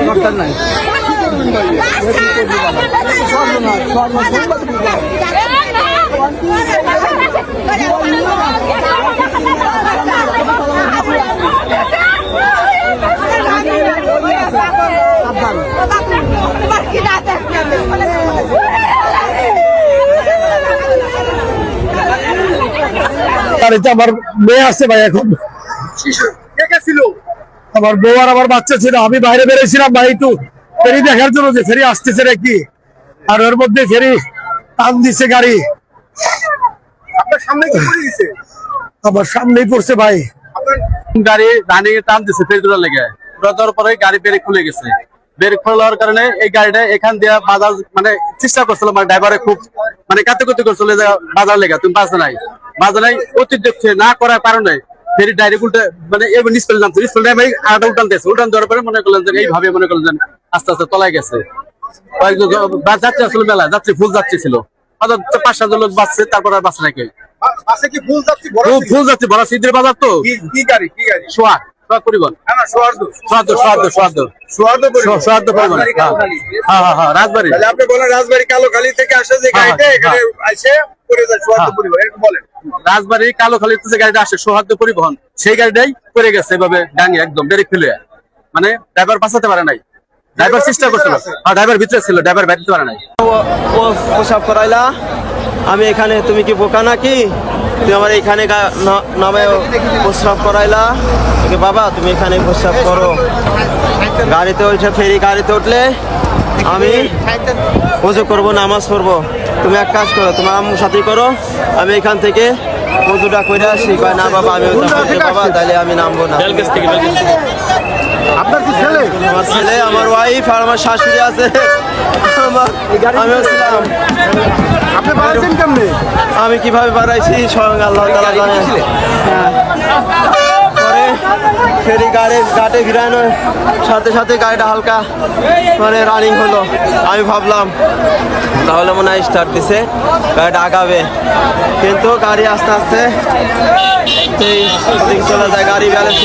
বাবা নাই আমার মেয়ে আছে ভাই, এখন আমার বউ আর আমার বাচ্চা ছিল। আমি বাইরে বেরিয়েছিলাম ভাই একটু ফেরি দেখার জন্য যে ফেরি আসতেছে নাকি, আর ওর মধ্যে ফেরি টান দিচ্ছে গাড়ি। আমার সামনেই পড়ছে ভাই, গাড়ি রানিং এ টান দিচ্ছে ফেরি তোলার লেগে। তোলা দেওয়ার পরে গাড়ি ব্রেক খুলে গেছে। ব্রেক খোলার কারণে এই গাড়িটা এখান দিয়ে বাজার মানে চেষ্টা করছিল, মানে ড্রাইভারে খুব মানে কাতে করছিল যে বাজার লেগে তুমি বাজে নাই অতিরিক্ত না করার কারণে ফেরি ডাইরেক্ট উল্টে মানে এবার নিচ ফেলে নামছে। নিচ ফেলে নামে আটা উল্টান দেওয়ার পরে মনে করলেন যে এইভাবে মনে করলেন যে আস্তে আস্তে তলায় গেছে। যাত্রী আসলে মেলা যাত্রী ফুল যাত্রী ছিল, 5-7 লোক বাঁচছে, তারপর আর বাঁচে নাকি ফুল যাত্রী ভরা সিদ্ধের বাজার তো সোয়াদ পরিবহন রাজবাড়ি। আপনি বলেন রাজবাড়ি কালোখালী থেকে আসে যে গাড়িটা এখানে আসে পড়ে যায় সোহার্দ পরিবহন, এরকম বলেন। রাজবাড়ি কালোখালী যে গাড়িটা আসে সোহার্দ পরিবহন, সেই গাড়িটাই পড়ে গেছে এভাবে ডাঙে একদম ব্রেক ফেলে। মানে ড্রাইভার বাঁচাতে পারে নাই, ড্রাইভার চেষ্টা করছিল, ড্রাইভার ভিতরে ছিল, ড্রাইভার বেরোতে পারে নাই। ও প্রসাব করাইলা আমি এখানে, তুমি কি বোকা নাকি? তুমি আমার এখানে নামে প্রস্রাব করাইলা। বাবা তুমি এখানে প্রস্রাব করো, গাড়িতে উঠে ফেরি গাড়িতে উঠলে আমি ওযু করবো, নামাজ পড়বো। তুমি এক কাজ করো, তোমার আম্মুর সাথে করো, আমি এখান থেকে ওযুটা করে আসি। কয় না বাবা আমি বাবা তাহলে আমি নামবো না। আপনার কি ছেলে? আমার ছেলে, আমার ওয়াইফ আর আমার শাশুড়ি আছে। আমিও ছিলাম। আপনি বাড়াচ্ছেন কেমনে? আমি কিভাবে বাড়াইছি স্বয়ং আল্লাহ তাআলা জানে। পরে ফেরি ঘাটে ঘিরানোর সাথে সাথে গাড়িটা হালকা মানে রানিং হলো। আমি ভাবলাম তাহলে মনে হয় স্টার্ট দিছে, গাড়িটা আগাবে, কিন্তু গাড়ি আস্তে আস্তে চলে যায়। গাড়ি ব্যালেন্স